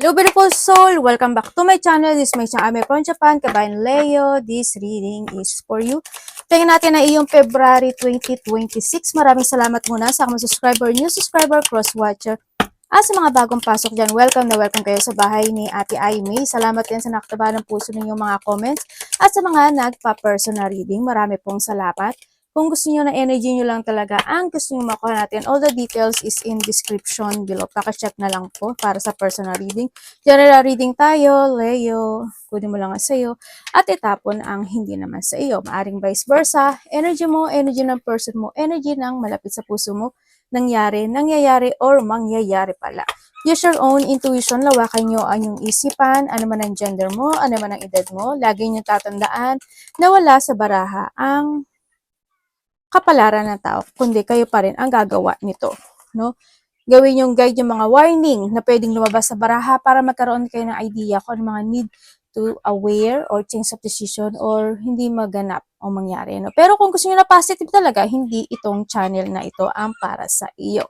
Hello beautiful soul! Welcome back to my channel. This is my channel, Ame from Japan, Kabayan Leo. This reading is for you. Tingnan natin na iyong February 2026. Maraming salamat muna sa mga subscriber, new subscriber, cross-watcher. At sa mga bagong pasok dyan, welcome na welcome kayo sa bahay ni Ate Aimee. Salamat din sa nakataba ng puso ninyong mga comments. At sa mga nagpa-personal reading, marami pong salamat. Kung gusto niyo na energy niyo lang talaga, ang gusto niyo makuha natin, all the details is in description below. Paka-check na lang po para sa personal reading. General reading tayo, Leo, kunin mo lang sa iyo, at itapon ang hindi naman sa iyo. Maaring vice versa, energy mo, energy ng person mo, energy ng malapit sa puso mo, nangyayari, or mangyayari pala. Use your own intuition, lawakan nyo ang inyong isipan, ano man ang gender mo, ano man ang edad mo, lagi nyo tatandaan na wala sa baraha ang kapalaran ng tao, kundi kayo pa rin ang gagawa nito, no? Gawin yung guide yung mga warning na pwedeng lumabas sa baraha para magkaroon kayo ng idea kung ano mga need to aware or change of decision or hindi maganap o mangyari, no? Pero kung gusto niyo na positive talaga, hindi itong channel na ito ang para sa iyo.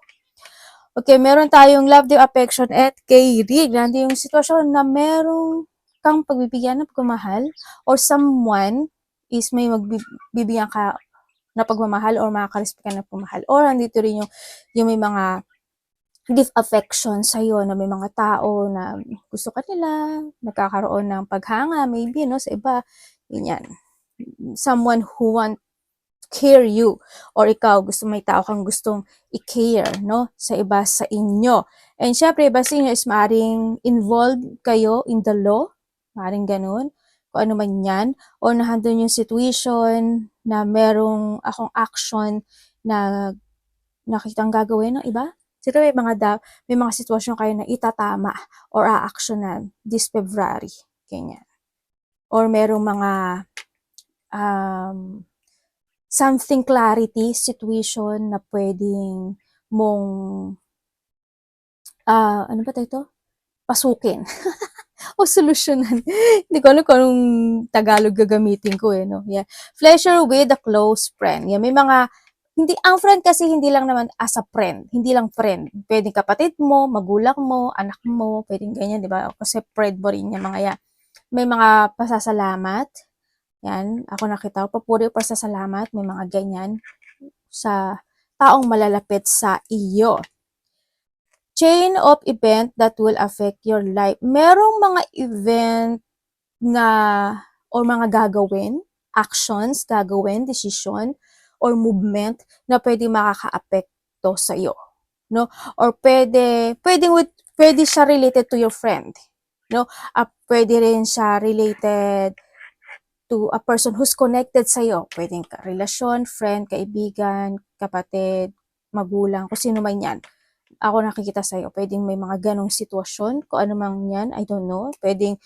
Okay, meron tayong love, deep affection, at kay Rig. Nandito yung sitwasyon na merong kang pagbibigyan ng pagmamahal or someone is may magbibigyan ka na pagmamahal or makaka-respect ka ng pagmamahal. Or andito rin yung may mga deep affection sa'yo na may mga tao na gusto ka nila, nagkakaroon ng paghanga, maybe, no, sa iba, ganyan. Someone who want to care you, or ikaw, may tao kang gustong i-care, no, sa iba sa inyo. And syempre, iba sa inyo is maaring involved kayo in the law, maaring ganun, kung ano man yan, o nahandun yung situation na merong akong action na nakitang gagawin ng iba. Sito may mga sitwasyon kayo na itatama or a-actionan this February. Ganyan. Or merong mga something clarity situation na pwedeng mong ano ba ito? Pasukin. O solusyonan. Hindi ko alam kung anong Tagalog gagamitin ko no. Yeah. Pleasure with a close friend. Yeah, may mga ang friend kasi hindi lang naman as a friend, hindi lang friend. Pwedeng kapatid mo, magulang mo, anak mo, pwedeng ganyan, 'di ba? Kasi friend mo rin 'yang mga yan. May mga pasasalamat. Yan, ako nakita ko, papuri o pasasalamat, may mga ganyan sa taong malalapit sa iyo. Chain of event that will affect your life. Merong mga event na or mga gagawin, actions, gagawin, decision, or movement na pwede makaka-apekto sa iyo, no? Or pwede siya related to your friend, no? Pwede rin siya related to a person who's connected sa iyo. Pwedeng relasyon, friend, kaibigan, kapatid, magulang, kung sino man 'yan. Ako nakikita sa'yo, pwedeng may mga ganong sitwasyon, kung ano man yan, I don't know. Pwede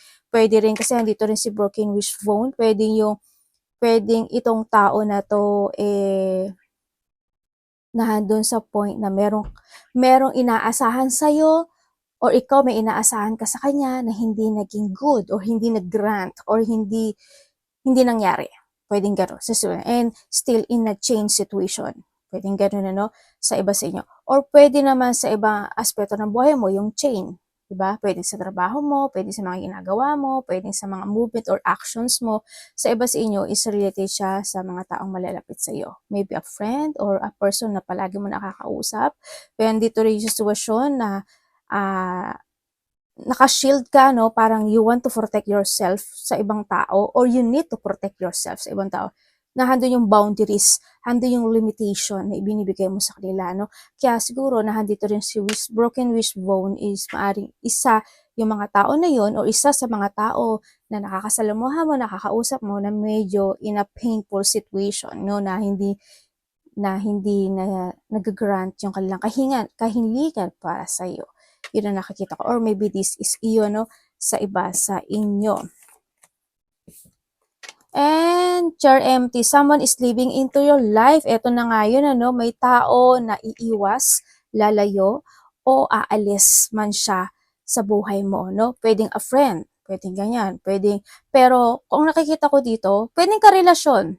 rin kasi andito rin si Broken Wish Phone, pwedeng itong tao na to, nandun sa point na merong inaasahan sa'yo, or ikaw may inaasahan ka sa kanya na hindi naging good, or hindi nag-grant, or hindi nangyari. Pwedeng gano'n. And still in a change situation. Pwedeng gano'n sa iba sa inyo. Or pwede naman sa ibang aspeto ng buhay mo, yung chain. Diba? Pwede sa trabaho mo, pwede sa mga ginagawa mo, pwede sa mga movement or actions mo. Sa iba sa inyo, is related siya sa mga taong malalapit sa iyo. Maybe a friend or a person na palagi mo nakakausap. Pero dito rin yung sitwasyon na naka-shield ka, no? Parang you want to protect yourself sa ibang tao, or you need to protect yourself sa ibang tao. Nahandun yung boundaries, handun yung limitation na ibinibigay mo sa kanila, no? Kaya siguro nahandito rin si Broken Wish Bone is maaring isa yung mga tao na yon, o isa sa mga tao na nakakasalamuha mo, nakakausap mo, na medyo in a painful situation, no? Na hindi nag-grant yung kanilang kahiligan para sa iyo. Yun ang nakikita ko. Or maybe this is iyo, no? Sa iba sa inyo. And chair empty. Someone is living into your life. Ito na nga yun, may tao na iiwas, lalayo, o aalis man siya sa buhay mo, no? Pwedeng a friend, pwedeng ganyan, pero kung nakikita ko dito, pwedeng karelasyon.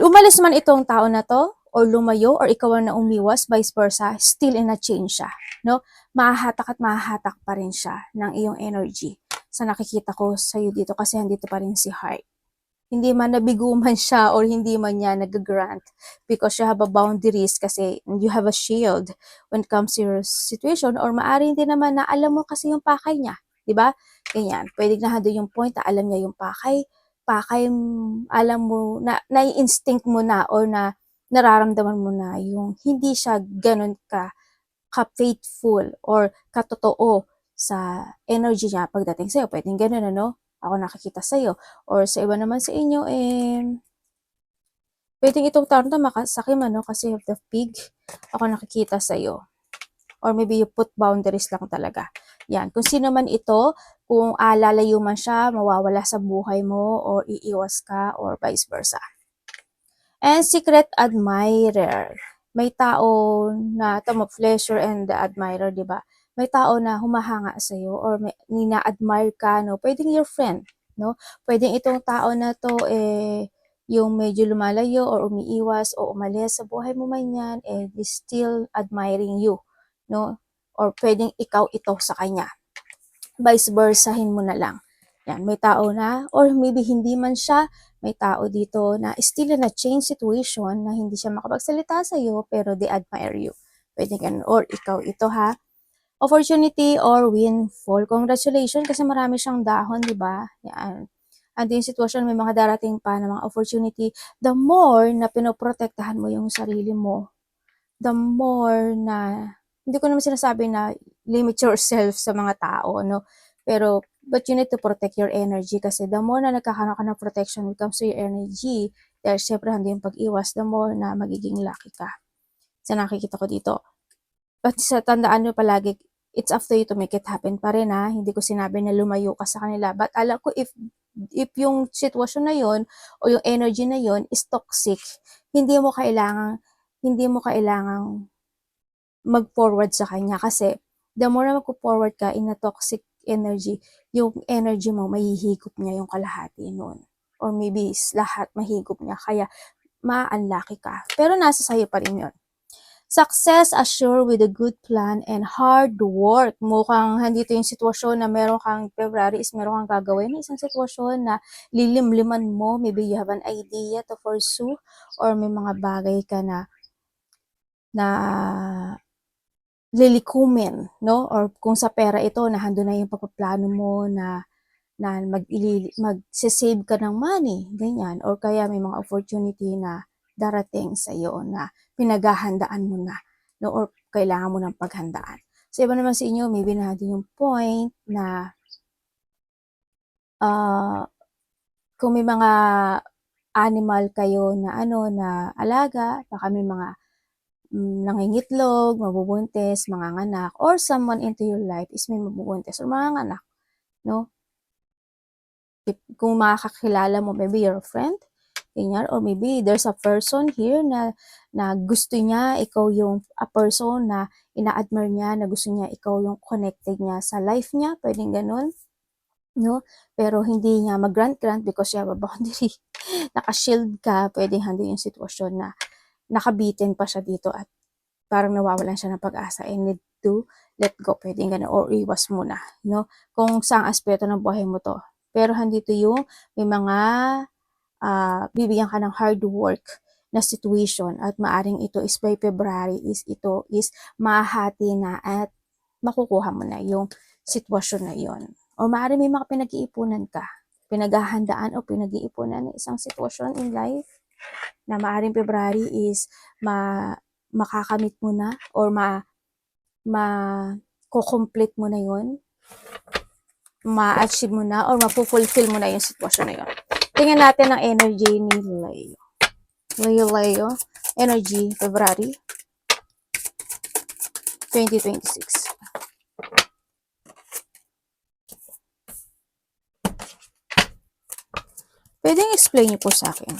Umalis man itong tao na to, or lumayo or ikaw ang na umiwas, vice versa, still in a change siya, no? Mahahatak at mahahatak pa rin siya ng iyong energy sa nakikita ko sa iyo dito kasi andito pa rin si Heart. Hindi man nabigo man siya or hindi man niya nag-grant because you have a boundaries kasi you have a shield when it comes to your situation or maaari din naman na alam mo kasi yung pakay niya, di ba? Ganyan. Pwede na doon yung point na alam niya yung pakay, alam mo, na-instinct mo na or na nararamdaman mo na yung hindi siya ganun ka-faithful or katotoo sa energy niya pagdating sa'yo. Pwedeng ganun, ano? Ako nakikita sa'yo. Or sa iba naman sa inyo, pwedeng itong taon na makasakim, ano? Kasi of the pig, ako nakikita sa'yo. Or maybe you put boundaries lang talaga. Yan. Kung sino man ito, kung lalayo man siya, mawawala sa buhay mo, or iiwas ka, or vice versa. And secret admirer. May tao na tama, pleasure and the admirer, di ba? May tao na humahanga sa iyo or may nina-admire ka, no? Pwedeng your friend, no? Pwedeng itong tao na to yung medyo lumalayo or umiiwas o umalis sa buhay mo man yan, is still admiring you, no? Or pwedeng ikaw ito sa kanya. Vice versahin mo na lang. Yan, may tao na, or maybe hindi man siya, may tao dito na still in a change situation na hindi siya makapagsalita sa iyo pero they admire you. Pwede ganun. Or ikaw ito ha. Opportunity or windfall. Congratulations kasi marami siyang dahon, di ba? Yan. Ando yung sitwasyon, may mga darating pa na mga opportunity. The more na pinoprotektahan mo yung sarili mo, the more na, hindi ko naman sinasabi na limit yourself sa mga tao, no? Pero, but you need to protect your energy kasi the more na nagkakaroon ka ng protection when it comes to your energy, dahil syempre hindi yung pag-iwas, the more na magiging lucky ka. Sa nakikita ko dito. But sa tandaan nyo palagi, it's up to you to make it happen pa rin ha. Hindi ko sinabi na lumayo ka sa kanila. But alam ko if yung sitwasyon na yon o yung energy na yon is toxic, hindi mo kailangang mag-forward sa kanya kasi the more na mag-forward ka in a toxic energy, yung energy mo, mahihigop niya yung kalahati nun. Or maybe lahat mahigop niya, kaya ma-unlucky ka. Pero nasa sayo pa rin yun. Success assured with a good plan and hard work. Mukhang handito yung sitwasyon na meron kang February is meron kang gagawin. Isang sitwasyon na lilimliman mo. Maybe you have an idea to pursue or may mga bagay ka na lilikumin, no? Or kung sa pera ito, nahando na yung pagpaplano mo na mag-save ka ng money, ganyan. Or kaya may mga opportunity na darating sa iyo na pinaghahandaan mo na, no? Or kailangan mo ng paghandaan. So, iba naman sa inyo, maybe na yung point na kung may mga animal kayo na na alaga, baka may mga nangingitlog, mabubuntis, manganganak, or someone into your life is may mabubuntis or manganganak, no? Kung makakakilala mo, maybe your friend, ganyan, or maybe there's a person here na gusto niya, ikaw yung a person na ina-admire niya, na gusto niya, ikaw yung connected niya sa life niya, pwedeng ganun, no? Pero hindi niya mag-grant because you have a boundary. Naka-shield ka, pwedeng handi yung sitwasyon na nakabitin pa siya dito at parang nawawalan siya ng pag-asa and need to let go. Pwedeng ganun or iwas muna, no? Kung saang aspeto ng buhay mo to. Pero handito yung may mga bibigyan ka ng hard work na situation at maaring ito is by February ito is mahati na at makukuha mo na yung sitwasyon na yon. O maaring may mga pinag-iipunan ka, pinaghahandaan o pinag-iipunan ng isang sitwasyon in life na maaring February is makakamit mo na or ma-complete mo na yon, ma-achieve mo na or mapufulfill mo na yung sitwasyon na yon. Tingnan natin ang energy ni Leo. Energy February 2026. Pwedeng explain niyo po sa akin.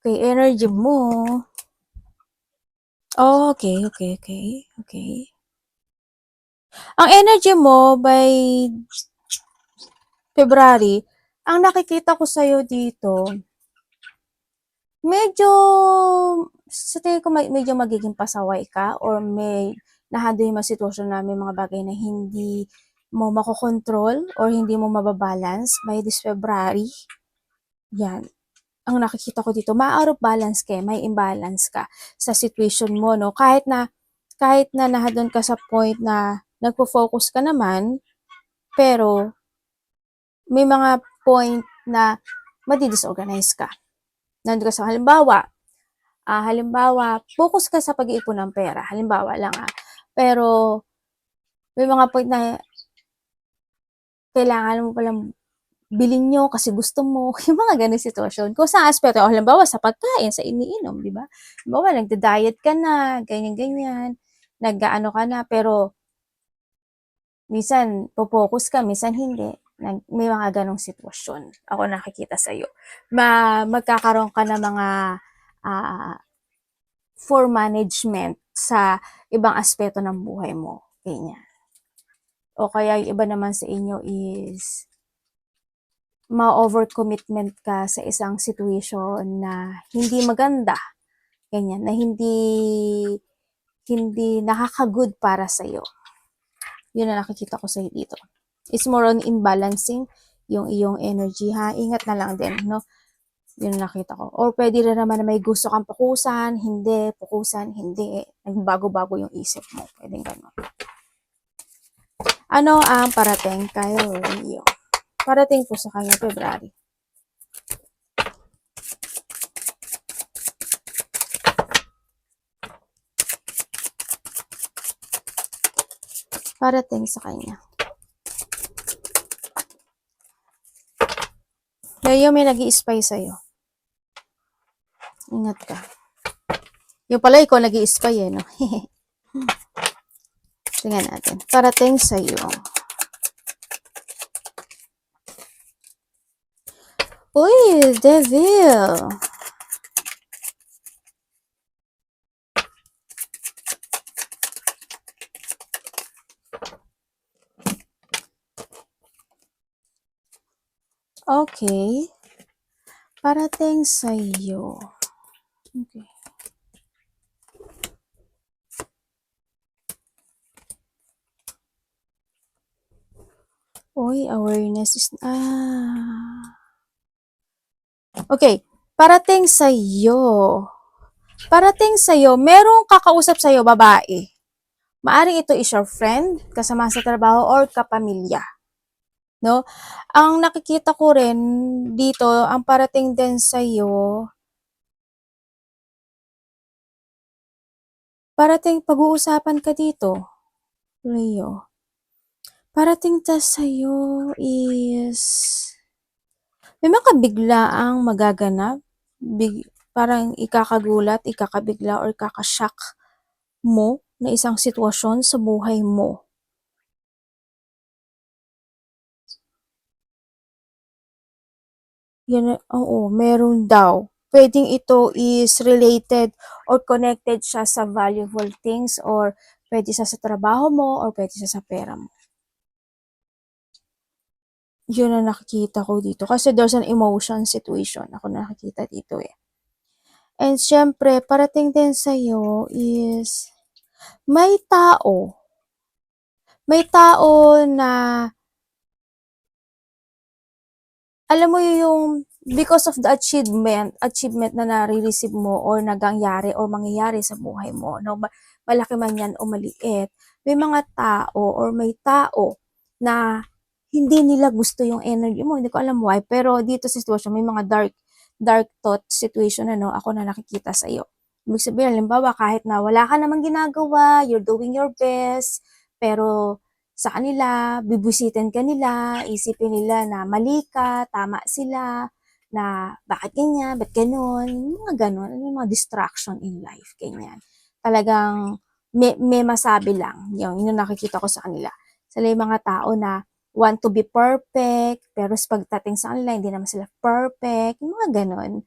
Okay, energy mo. Oh, okay, okay, okay, okay. Ang energy mo by February, ang nakikita ko sa'yo dito, medyo, sa tingin ko medyo magiging pasaway ka or may na-handle mo sitwasyon na may mga bagay na hindi mo makokontrol or hindi mo mababalance by this February. Yan. Ang nakikita ko dito, ma-out of balance ka, may imbalance ka sa situation mo, no? Kahit na nahadon ka sa point na nagpo-focus ka naman, pero may mga point na madi-disorganize ka. Nandun ka sa halimbawa, focus ka sa pag-iipon ng pera. Halimbawa lang Pero may mga point na kailangan mo palang bilhin nyo kasi gusto mo, yung mga ganun sitwasyon. Kung sa aspeto, halimbawa sa pagkain, sa iniinom, di ba? Halimbawa, nagda-diet ka na, ganyan-ganyan, nag-ano ka na, pero minsan po-focus ka, minsan hindi. May mga ganong sitwasyon ako nakikita sa'yo. Magkakaroon ka ng mga ah, for management sa ibang aspeto ng buhay mo. Ganyan. O kaya yung iba naman sa inyo is ma-overcommitment ka sa isang situation na hindi maganda. Ganyan, na hindi nakaka-good para sa'yo. Yun na nakikita ko sa'yo dito. It's more on imbalancing yung iyong energy, ha? Ingat na lang din, no? Yun na nakita ko. Or pwede rin naman na may gusto kang pukusan, hindi. Nagbago-bago yung isip mo. Pwedeng gano'n. Ano ang parating kay Leo? Parating po sa kanya February. Parating sa kanya. Leo, may nag-i-spy sa'yo. Ingat ka. Yung pala, ikaw nag-i-spy no? Tingnan natin. Parating sa'yo. Uy, devil! Okay. Parating sa'yo. Okay. Uy, awareness is... Okay. Parating sa'yo. Parating sa'yo, merong kakausap sa'yo, babae. Maaring ito is your friend, kasama sa trabaho, or kapamilya. No? Ang nakikita ko rin dito, ang parating din sa'yo, parating pag-uusapan ka dito, Leo. Parating ta sa'yo is, may mga biglaang magaganap, parang ikakagulat, ikakabigla, or kakashock mo na isang sitwasyon sa buhay mo. Yan, oo, meron daw. Pwedeng ito is related or connected siya sa valuable things or pwede siya sa trabaho mo or pwede siya sa pera mo. Yun ang nakikita ko dito. Kasi there's an emotion situation. Ako nakikita dito And syempre, parating din sa'yo is may tao. May tao na alam mo yung because of the achievement na nare-receive mo or nagangyari or mangyayari sa buhay mo, no, malaki man yan o maliit, may mga tao or may tao na hindi nila gusto yung energy mo. Hindi ko alam why, pero dito sa situation, may mga dark thought situation ako na nakikita sa iyo. Ibig sabihin, halimbawa, kahit na wala ka namang ginagawa, you're doing your best, pero sa kanila, bibwisitin ka nila, isipin nila na mali ka, tama sila, na bakit ganyan, ba't ganon, mga ganon, yung mga distraction in life, ganyan. Talagang may masabi lang, yun yung nakikita ko sa kanila. Sila yung mga tao na want to be perfect, pero pagdating sa kanila, hindi naman sila perfect, yung mga ganon.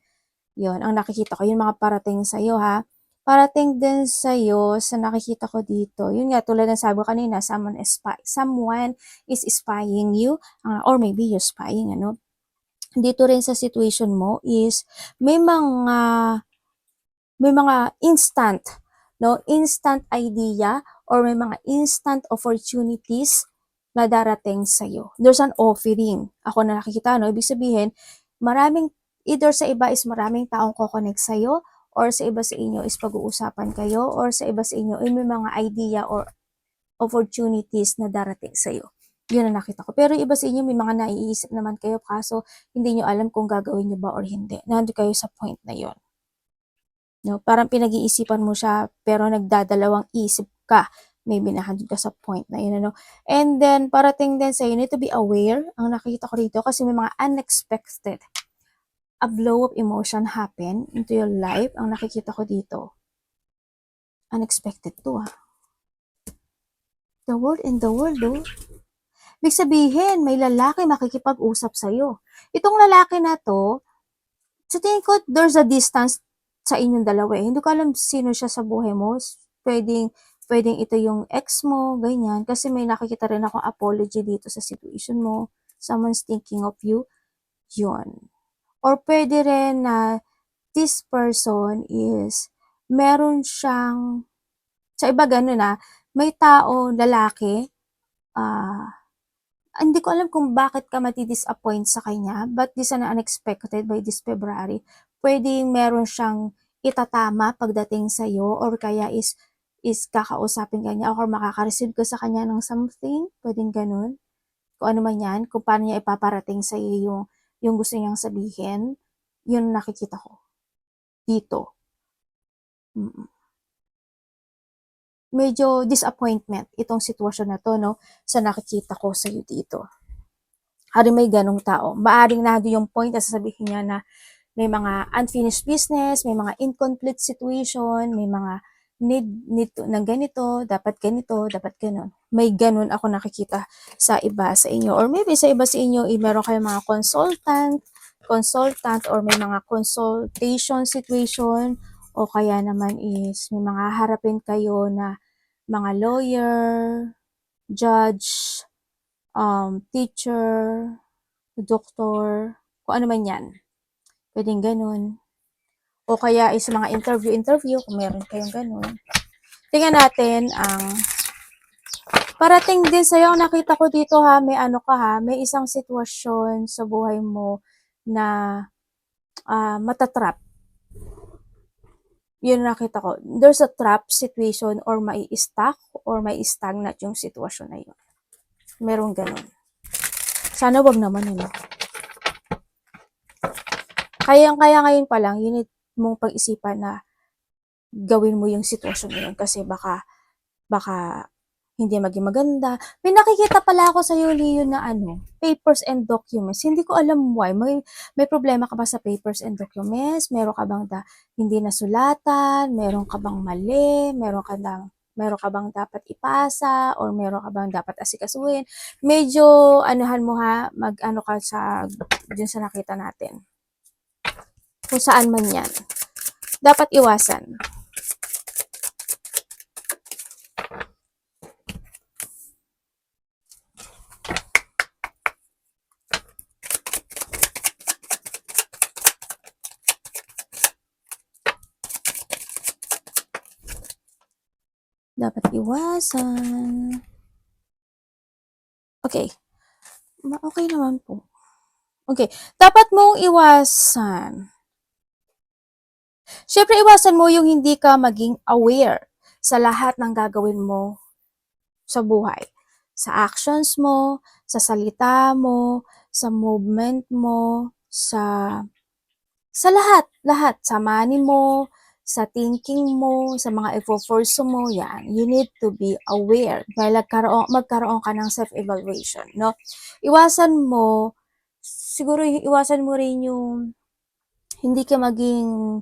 Yun, ang nakikita ko, yung mga parating sa'yo ha. parating din sa'yo sa nakikita ko dito. Yun nga, tulad ng sabi ko kanina, someone is spying you, or maybe you're spying, ano. Dito rin sa situation mo is may mga instant, no, instant idea or may mga instant opportunities na darating sa'yo. There's an offering. Ako na nakikita, no, ibig sabihin, either sa iba is maraming taong kokonek sa'yo, or sa iba sa inyo is pag-uusapan kayo, or sa iba sa inyo ay may mga idea or opportunities na darating sa'yo. Yun ang nakita ko. Pero iba sa inyo may mga naiisip naman kayo kaso hindi nyo alam kung gagawin nyo ba or hindi. Nandun kayo sa point na yun. No? Parang pinag-iisipan mo siya pero nagdadalawang isip ka. Maybe nandun ka sa point na yun. Ano? And then parating din sa you need to be aware. Ang nakita ko rito kasi may mga unexpected a blow of emotion happen into your life. Ang nakikita ko dito, unexpected to The world in the world, oh. Ibig sabihin, may lalaki makikipag-usap sa'yo. Itong lalaki na to, sa tingin ko, there's a distance sa inyong dalawa. Hindi ko alam sino siya sa buhay mo. Pwedeng ito yung ex mo, ganyan. Kasi may nakikita rin akong apology dito sa situation mo. Someone's thinking of you. Yun. Or pwede rin na this person is meron siyang, sa iba ganun may tao, lalaki, hindi ko alam kung bakit ka mati-disappoint sa kanya, but this is unexpected by this February. Pwedeng meron siyang itatama pagdating sa'yo, or kaya is kakausapin ka niya, or makaka-receive ka sa kanya ng something, pwedeng ganun. Kung ano man yan, kung paano niya ipaparating sa'yo yung gusto niyang sabihin, yun nakikita ko dito. Medyo disappointment itong sitwasyon na to, no, sa nakikita ko sa'yo dito. May ganong tao. Maaring nado yung point na sasabihin niya na may mga unfinished business, may mga incomplete situation, may mga need ng ganito, dapat ganon. May ganon ako nakikita sa iba sa inyo. Or maybe sa iba sa inyo, meron kayong mga consultant, or may mga consultation situation, o kaya naman is may mga harapin kayo na mga lawyer, judge, teacher, doktor, kung ano man yan. Pwedeng ganun. O kaya is mga interview, kung meron kayong ganun. Tingnan natin ang parating din sa'yo. Nakita ko dito may isang sitwasyon sa buhay mo na matatrap. Yun nakita ko. There's a trap situation or may stuck or may stagnant yung sitwasyon na yun. Merong ganun. Sana wag naman yun. Kaya ngayon pa lang, you need mong pag-isipan na gawin mo yung sitwasyon na yun kasi baka hindi maging maganda. May nakikita pala ako sa iyo, Leo, na papers and documents. Hindi ko alam why. May problema ka ba sa papers and documents? Meron ka bang hindi nasulatan? Meron ka bang mali? Meron ka bang dapat ipasa? Or meron ka bang dapat asikasuhin? Medyo, anuhan mo mag-ano ka dun sa nakita natin. Kung saan man yan. Dapat iwasan. Dapat iwasan. Okay. Okay naman po. Okay. Dapat mong iwasan. Siyempre, iwasan mo yung hindi ka maging aware sa lahat ng gagawin mo sa buhay. Sa actions mo, sa salita mo, sa movement mo, sa lahat. Sa money mo, sa thinking mo, sa mga effort mo, yan. You need to be aware. Dahil magkaroon ka ng self-evaluation, no? Siguro iwasan mo rin yung hindi ka maging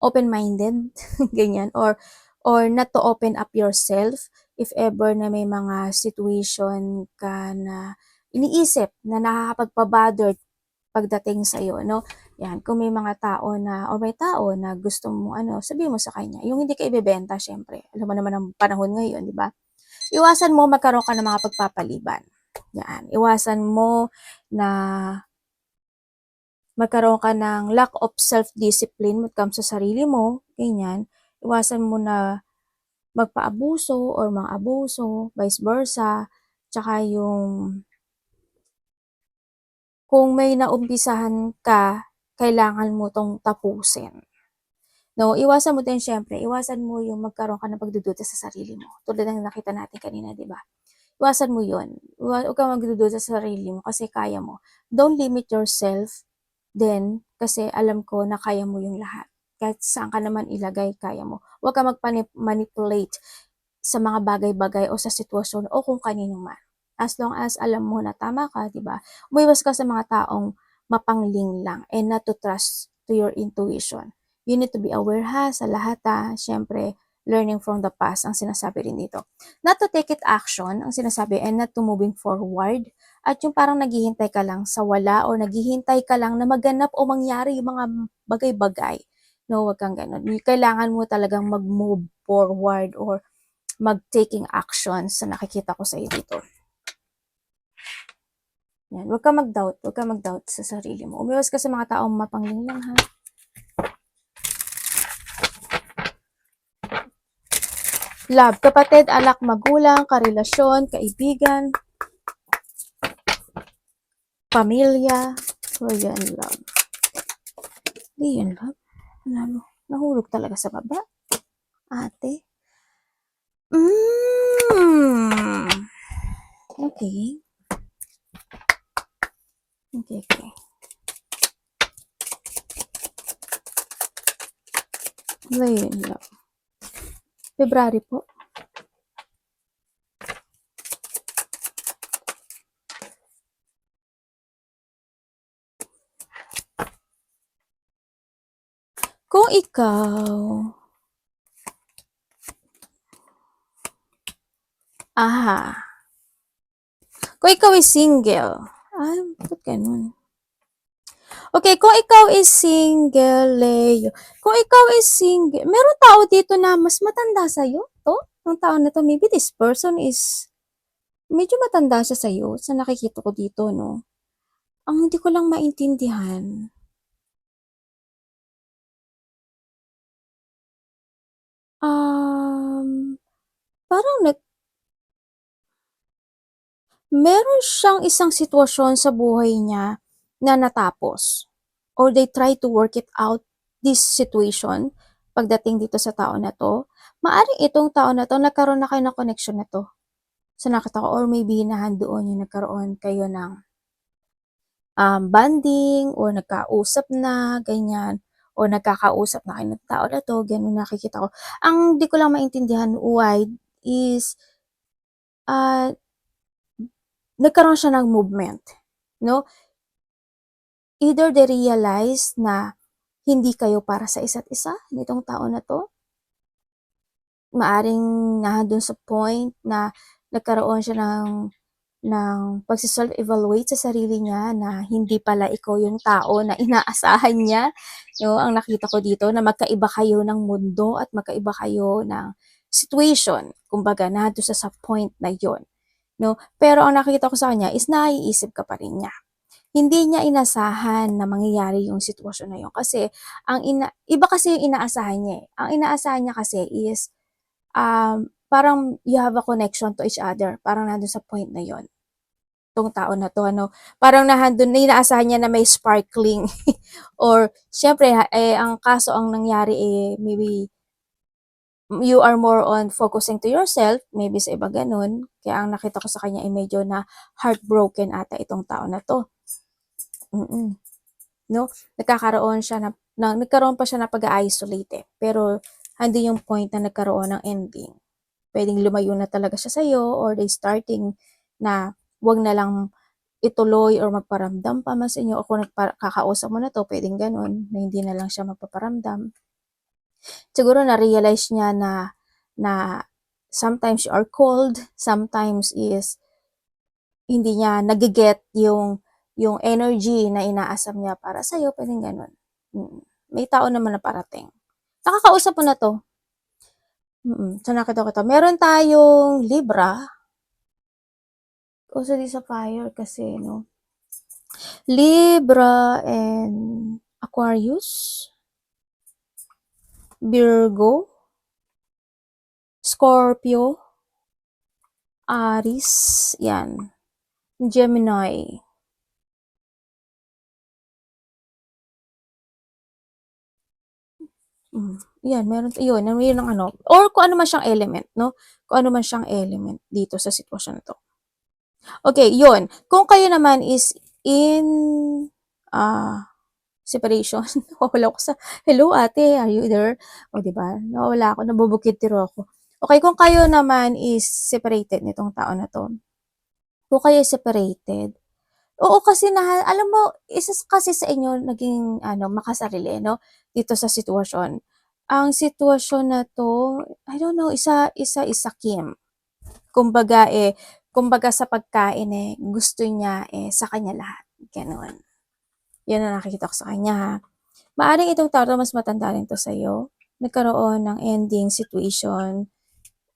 open-minded, ganyan, or not to open up yourself if ever na may mga situation ka na iniisip na nakakapagpa-bother pagdating sa'yo, no? Yan, kung may mga tao na, o may tao na gusto mo, sabihin mo sa kanya. Yung hindi ka ibebenta, syempre. Alam mo naman ang panahon ngayon, di ba? Iwasan mo magkaroon ka ng mga pagpapaliban. Yan. Iwasan mo na magkaroon ka ng lack of self-discipline when it comes sa sarili mo, ganyan. Iwasan mo na magpaabuso or mang-abuso, vice versa. Tsaka yung kung may naumpisahan ka, kailangan mo tong tapusin. No, iwasan mo din syempre, iwasan mo yung magkaroon ka ng pagdududa sa sarili mo. Tulad ng nakita natin kanina, di ba? Iwasan mo yun. Huwag kang magdududa sa sarili mo kasi kaya mo. Don't limit yourself then kasi alam ko na kaya mo yung lahat. Kahit saan ka naman ilagay, kaya mo. Huwag kang magmanipulate sa mga bagay-bagay o sa sitwasyon o kung kanino man. As long as alam mo na tama ka, di ba? Umiwas ka sa mga taong mapangling lang and not to trust to your intuition. You need to be aware ha sa lahat ha. Siyempre, learning from the past ang sinasabi rin dito. Not to take it action ang sinasabi and not to moving forward. At yung parang naghihintay ka lang sa wala o naghihintay ka lang na maganap o mangyari yung mga bagay-bagay. No, wag kang ganun. Kailangan mo talagang mag-move forward or mag-taking actions sa nakikita ko sa iyo dito. Yan, huwag ka mag-doubt sa sarili mo. Umiwas ka sa mga taong mapangling lang ha. Love, kapatid, alak, magulang, karelasyon, kaibigan, pamilya. So, yan, love. Di yan, love. Nahulog talaga sa baba. Ate. Okay. Okay. Ngayon lang. February po. Kung ikaw, kung ikaw is single, ba't ganun? Okay, kung ikaw is single, Leo, kung ikaw is single, meron tao dito na mas matanda sa'yo, to? Yung tao na to, maybe this person is, medyo matanda siya sa'yo, sa nakikita ko dito, no? Ang hindi ko lang maintindihan, parang meron siyang isang sitwasyon sa buhay niya na natapos. Or they try to work it out, this situation, pagdating dito sa tao na to. Maaring itong tao na to, nagkaroon na kayo ng connection na to. Sa nakita ko, or maybe doon yung nagkaroon kayo ng bonding, or nagkausap na, ganyan, or nagkakausap na kayo ng tao na to, ganun nakikita ko. Ang di ko lang maintindihan why is, nagkaroon siya ng movement, no? Either they realize na hindi kayo para sa isa't isa, nitong tao na to. Maaring nandun sa point na nagkaroon siya ng pagsi-self-evaluate sa sarili niya na hindi pala ikaw yung tao na inaasahan niya. No, ang nakita ko dito na magkaiba kayo ng mundo at magkaiba kayo ng situation. Kumbaga, nandun sa point na yon. No? Pero ang nakita ko sa kanya is naiisip ka pa rin niya. Hindi niya inasahan na mangyayari yung sitwasyon na yun. Kasi, iba kasi yung inaasahan niya eh. Ang inaasahan niya kasi is, parang you have a connection to each other. Parang nandun sa point na yon. Tong tao na to, parang nandun na inaasahan niya na may sparkling. Or, syempre, ang kaso ang nangyari maybe, you are more on focusing to yourself, maybe sa iba ganun. Kaya ang nakita ko sa kanya ay medyo na heartbroken ata itong tao na to. No? Nagkaroon pa siya na pag-isolate pero hindi yung point na nagkaroon ng ending. Pwedeng lumayo na talaga siya sa'yo or they starting na wag na lang ituloy or magparamdam pa mas inyo o kung kakausap mo na to, pwedeng ganun, na hindi na lang siya magpaparamdam. Siguro na-realize niya na sometimes you are cold, sometimes is hindi niya nagiget yung yung energy na inaasam niya para sa'yo, pwedeng ganun. May tao naman na parating. Nakakausap mo na to. So, nakita ko to. Meron tayong Libra. Also, di sa fire kasi, no? Libra and Aquarius. Virgo. Scorpio. Aries. Yan. Gemini. Yan, meron, yun ang ano, or kung ano man siyang element, no? Kung ano man siyang element dito sa sitwasyon na to. Okay, yun. Kung kayo naman is in separation, nawawala ako sa, hello ate, are you there? O, diba? Nawawala ako, nabubukid tiro ako. Okay, kung kayo naman is separated nitong tao na to, kung kayo separated, oo, kasi alam mo, isa kasi sa inyo naging makasarili, no? Dito sa sitwasyon. Ang sitwasyon na to, I don't know, isa Kim. Kumbaga sa pagkain gusto niya sa kanya lahat. Ganoon. Yan ang nakikita ko sa kanya. Maaring itong tao mas matanda rin to sa'yo. Nagkaroon ng ending situation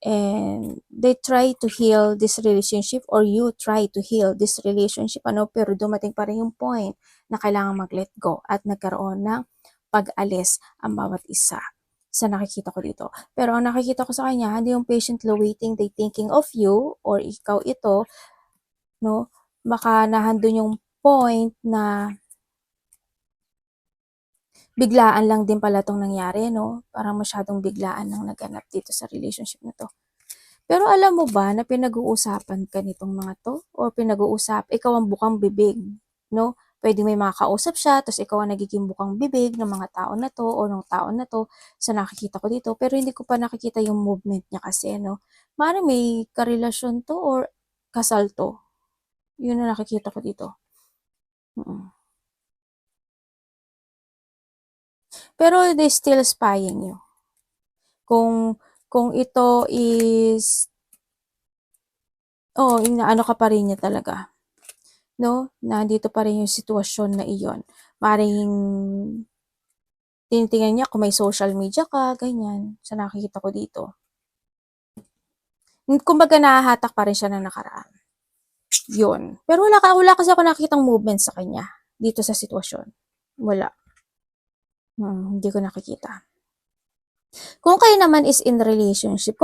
and they try to heal this relationship or you try to heal this relationship, pero dumating pa rin yung point na kailangan mag-let go at nagkaroon ng pag-alis ang bawat isa sa nakikita ko dito. Pero ang nakikita ko sa kanya, hindi yung patiently waiting, they thinking of you or ikaw ito, no? Baka nahandun yung point na biglaan lang din pala itong nangyari, no? Parang masyadong biglaan lang naganap dito sa relationship na to. Pero alam mo ba na pinag-uusapan ka nitong mga to? Or ikaw ang bukang bibig, no? Pwede may makakausap siya, tapos ikaw ang nagiging bukang bibig ng mga tao na to o ng tao na to sa nakikita ko dito. Pero hindi ko pa nakikita yung movement niya kasi, no? Maaaring may karelasyon to or kasal to. Yun ang nakikita ko dito. Pero they still spying you. Kung ito is inaano ka pa rin niya talaga. No? Nandito pa rin yung sitwasyon na iyon. Maring tinitingnan niya kung may social media ka, ganyan. Sa nakikita ko dito. Kumbaga nahahatak pa rin siya na nakaraan. Yun. Pero wala kasi ako nakikitang movement sa kanya dito sa sitwasyon. Wala. Hindi ko nakikita. Kung kayo naman is in relationship,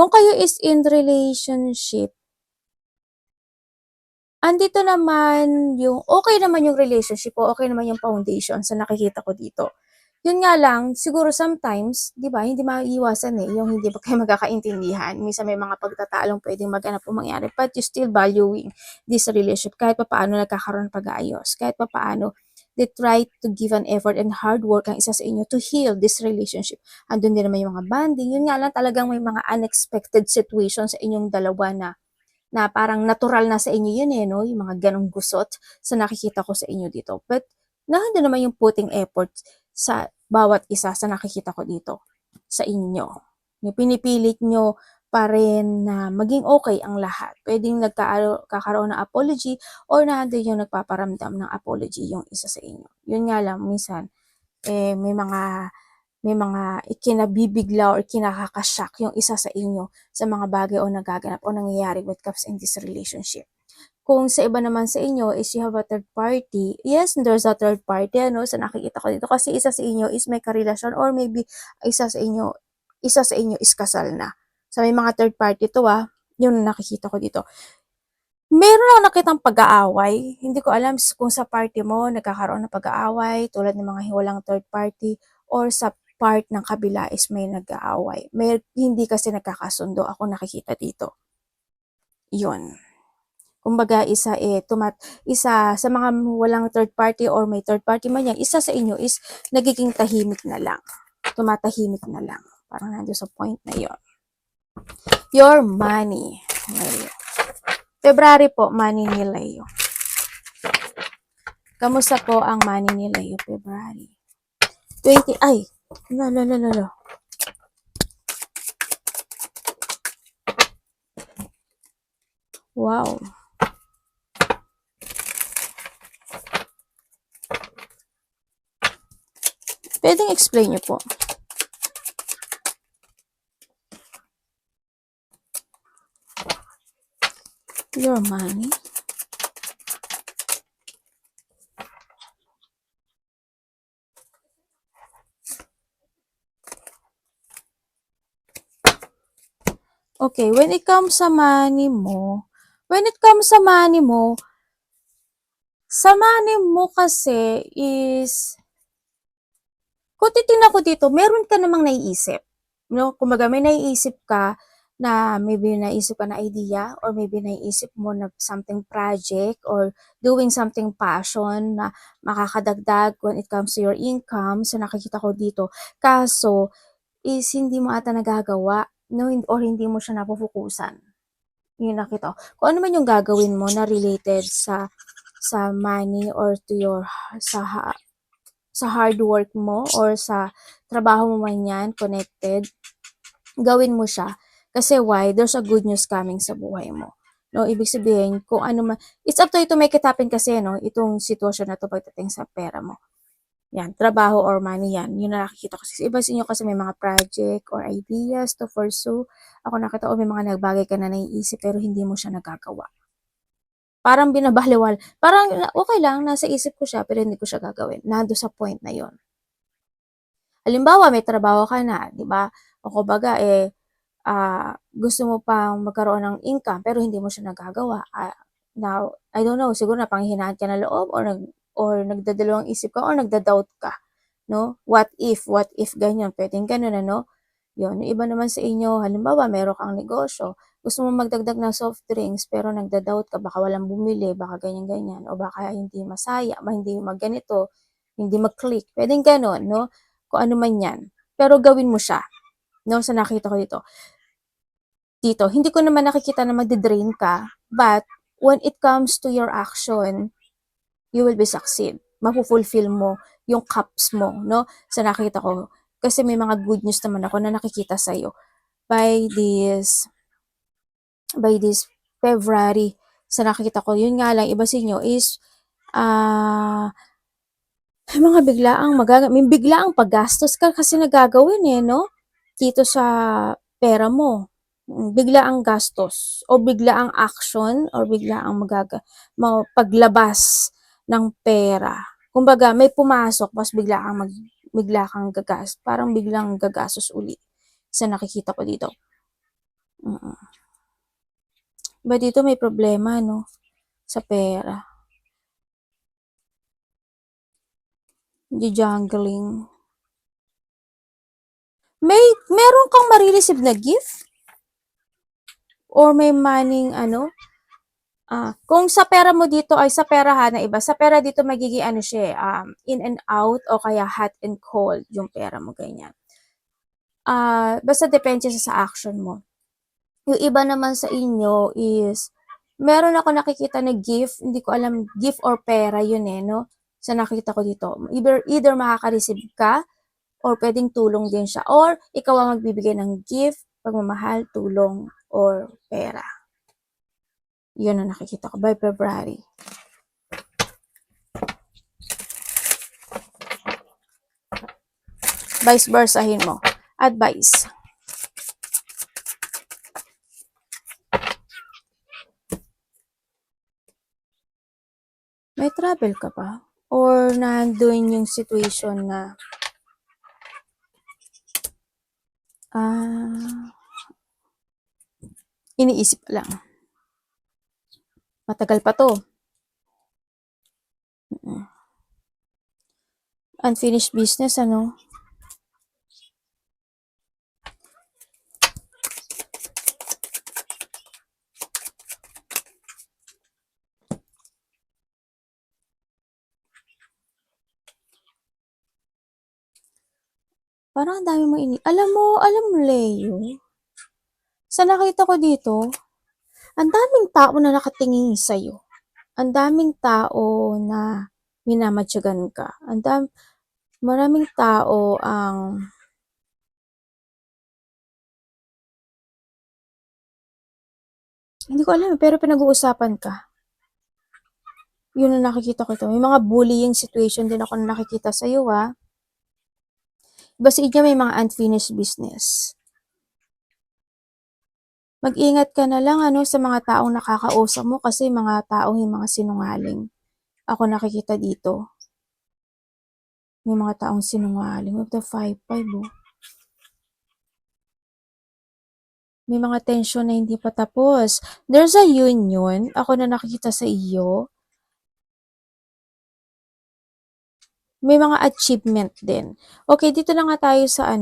andito naman yung, okay naman yung relationship o okay naman yung foundation sa nakikita ko dito. Yun nga lang, siguro sometimes, di ba, hindi maiiwasan yung hindi ba kayo magkakaintindihan. Minsan may mga pagtatalong pwedeng maganap o mangyari, but you still valuing this relationship. Kahit pa paano nagkakaroon ng pag-aayos. Kahit pa paano, they try to give an effort and hard work ang isa sa inyo to heal this relationship. Andun din naman yung mga bonding. Yun nga lang talagang may mga unexpected situations sa inyong dalawa na parang natural na sa inyo yun no? Yung mga ganong gusot sa nakikita ko sa inyo dito. But, nandun naman yung putting effort sa bawat isa sa nakikita ko dito sa inyo. Yung pinipilit nyo pa rin na maging okay ang lahat. Pwedeng nagkakaroon ng apology or nandun yung nagpaparamdam ng apology yung isa sa inyo. Yun nga lang, minsan, may mga ikinabibigla or kinakakashock yung isa sa inyo sa mga bagay o nagaganap o nangyayari with comes in this relationship. Kung sa iba naman sa inyo is you have a third party, yes, there's a third party, sa nakikita ko dito. Kasi isa sa inyo is may karelasyon or maybe isa sa inyo is kasal na. So, may mga third party to yun nakikita ko dito. Meron ako nakitang pag-aaway. Hindi ko alam kung sa party mo nagkakaroon ng pag-aaway tulad ng mga hiwalang third party or sa part ng kabila is may nag-aaway. Hindi kasi nagkakasundo ako nakikita dito. Yun. Kumbaga isa sa mga walang third party or may third party man yan, isa sa inyo is nagiging tahimik na lang. Tumatahimik na lang. Parang nandun sa point na yon. Your money. February po, money ni Leo. Kamusta po ang money ni Leo February? 20, ay, no. Wow. Pwedeng explain niyo po. Your money. Okay, when it comes sa money mo, sa money mo kasi is, kung titingnan ko dito, meron ka namang naiisip. No? Kumbaga, may naiisip ka na maybe naiisip ka na idea or maybe naiisip mo na something project or doing something passion na makakadagdag when it comes to your income. So, nakikita ko dito. Kaso, is hindi mo ata nagagawa, no? Or hindi mo siya napufukusan. Yun nakita ko. Kung ano man yung gagawin mo na related sa money or to your sa hard work mo or sa trabaho mo man yan, connected, gawin mo siya. Kasi why? There's a good news coming sa buhay mo. No, ibig sabihin, kung ano man, it's up to you to make it happen kasi, no, itong sitwasyon na to pagdating sa pera mo. Yan, trabaho or money yan. Yun na nakikita ko. Iba sa inyo kasi may mga project or ideas to pursue. Ako nakita ko may mga nagbagay ka na naiisip pero hindi mo siya nagagawa. Parang binabaliwal. Parang okay lang, nasa isip ko siya pero hindi ko siya gagawin. Nando sa point na yon. Halimbawa, may trabaho ka na, di ba? O kumbaga, gusto mo pang magkaroon ng income pero hindi mo siya nagagawa. Now, I don't know, siguro napanghihinaan ka na loob or nagdadalawang isip ka or nagda-doubt ka, no? What if ganyan, pwedeng ganun, ano? Yun, yung iba naman sa inyo, halimbawa, meron kang negosyo, gusto mo magdagdag ng soft drinks, pero nagda-doubt ka, baka walang bumili, baka ganyan-ganyan, o baka hindi masaya, hindi magganito, hindi mag-click, pwedeng ganun, no? Kung ano man yan. Pero gawin mo siya, no? Sa nakita ko dito, hindi ko naman nakikita na magde-drain ka, but when it comes to your action, you will be succeed. Mapufulfill mo yung cups mo, no? Sa nakita ko. Kasi may mga good news naman ako na nakikita sa'yo by this February. Sa nakikita ko, yun nga lang, iba sa inyo is, may biglaang paggastos ka kasi nagagawin no? Dito sa pera mo. Biglaang gastos o biglaang action or biglaang paglabas ng pera. Kumbaga, may pumasok, mas bigla kang parang biglang gagastos uli sa nakikita ko dito. Ba dito may problema, no? Sa pera. Jungling. Meron kang marireceive na gift? Or may maning kung sa pera mo dito ay sa pera na iba, sa pera dito magiging siya, in and out o kaya hot and cold yung pera mo, ganyan. Basta depende sa action mo. Yung iba naman sa inyo is, meron ako nakikita na gift, hindi ko alam gift or pera yun no? Sa nakita ko dito. Either makaka-receive ka or pwedeng tulong din siya. Or ikaw ang magbibigay ng gift, pagmamahal, tulong, or pera. Yun ang nakikita ko by February. Vice versahin mo. Advice. May travel ka pa? Or nandun yung situation na iniisip lang. Matagal pa to. Unfinished business, ano? Parang ang dami mo alam mo, Leo, sa nakita ko dito, ang daming tao na nakatingin sa'yo. Ang daming tao na minamatyagan ka. Maraming tao ang hindi ko alam, pero pinag-uusapan ka. Yun ang nakikita ko ito. May mga bullying situation din ako na nakikita sa'yo, Iba sa inyo may mga unfinished business. Mag-ingat ka na lang sa mga taong nakakausap mo kasi mga taong yung mga sinungaling. Ako nakikita dito. May mga taong sinungaling. With the 5-5 oh. May mga tension na hindi pa tapos. There's a union. Ako na nakikita sa iyo. May mga achievement din. Okay, dito na nga tayo sa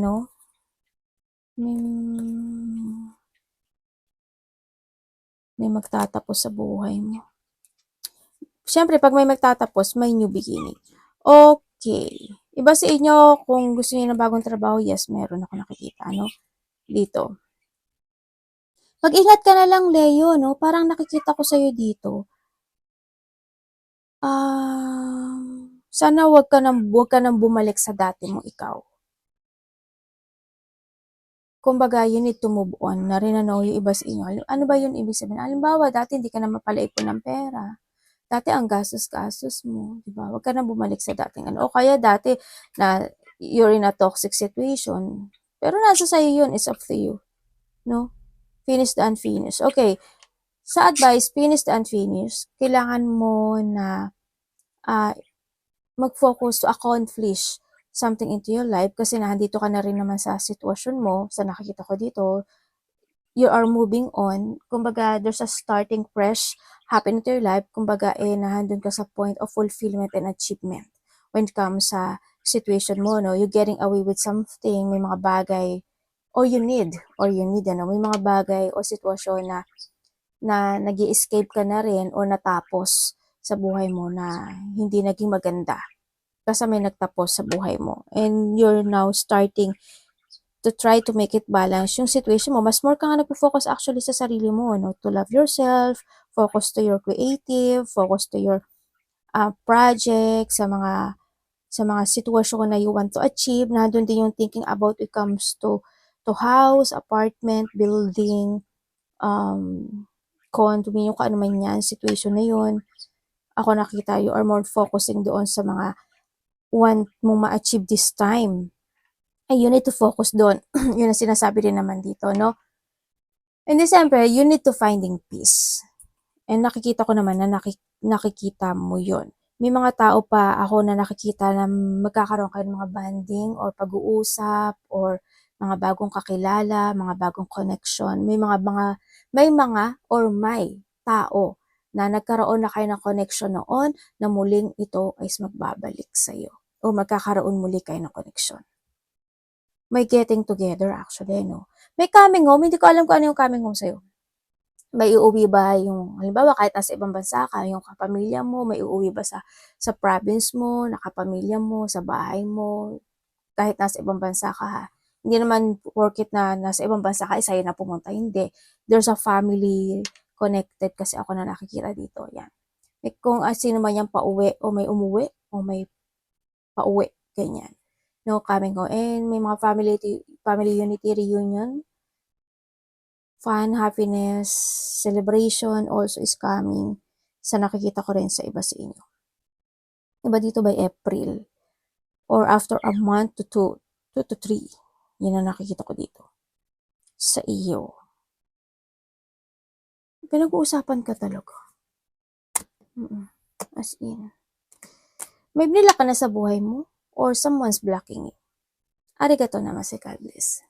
may magtatapos sa buhay mo. Siyempre, pag may magtatapos, may new beginning. Okay. Iba sa inyo, kung gusto niyo ng bagong trabaho, yes, meron ako nakikita, dito. Mag-ingat ka na lang, Leo, Parang nakikita ko sa'yo dito. Sana wag ka nang bumalik sa dati mong ikaw. Kumbaga, you need to move on. Na rin yung iba sa inyo. Ano ba yun ibig sabihin? Halimbawa, dati hindi ka na mapalaipon ng pera. Dati ang gastos-gastos mo, di ba? Huwag ka na bumalik sa dating O kaya dati na you're in a toxic situation. Pero nasa sa'yo yun. It's up to you. No? Finish the unfinished. Okay. Sa advice, finish the unfinished. Kailangan mo na mag-focus to accomplish something into your life kasi nandito ka na rin naman sa sitwasyon mo, sa nakikita ko dito, you are moving on. Kumbaga, there's a starting fresh happen into your life. Kumbaga, nahandun ka sa point of fulfillment and achievement when it comes sa situation mo, you're getting away with something, may mga bagay, or you need, may mga bagay o sitwasyon na nag-i-escape ka na rin o natapos sa buhay mo na hindi naging maganda kasi may nagtapos sa buhay mo. And you're now starting to try to make it balance yung situation mo. Mas more ka nga nagpo-focus actually sa sarili mo, to love yourself, focus to your creative, focus to your project, sa mga sitwasyon na you want to achieve. Nandun din yung thinking about it comes to house, apartment, building, condominium, kung ano man yan, situation na yun. Ako nakita, you are more focusing doon sa mga want mong ma-achieve this time. And you need to focus doon. Yun ang sinasabi rin naman dito, no? And then, siyempre, you need to finding peace. And nakikita ko naman na nakikita mo yun. May mga tao pa ako na nakikita na magkakaroon kayo ng mga banding or pag-uusap or mga bagong kakilala, mga bagong connection. May tao na nagkaroon na kayo ng connection noon na muling ito ay magbabalik sa'yo o magkakaroon muli kayo ng connection. May getting together actually, no? May coming home, hindi ko alam kung ano yung coming home sa'yo. May uuwi ba yung, halimbawa kahit nasa ibang bansa ka, yung kapamilya mo, may uuwi ba sa province mo, nakapamilya mo, sa bahay mo, kahit nasa ibang bansa ka ha. Hindi naman work it na nasa ibang bansa ka, sa'yo na pumunta. Hindi. There's a family connected kasi ako na nakikita dito. Yan. Kung sino man yan pauwi o may umuwi o may pauwi. Ganyan. No, coming home. And may mga family unity reunion. Fun, happiness, celebration also is coming sa nakikita ko rin sa iba sa inyo. Iba dito by April or after a month to 2 to 3. Yan ang nakikita ko dito sa iyo. Pinag-uusapan ka talaga. As in. May binila ka na sa buhay mo or someone's blocking you. Arigato namaste, God bless.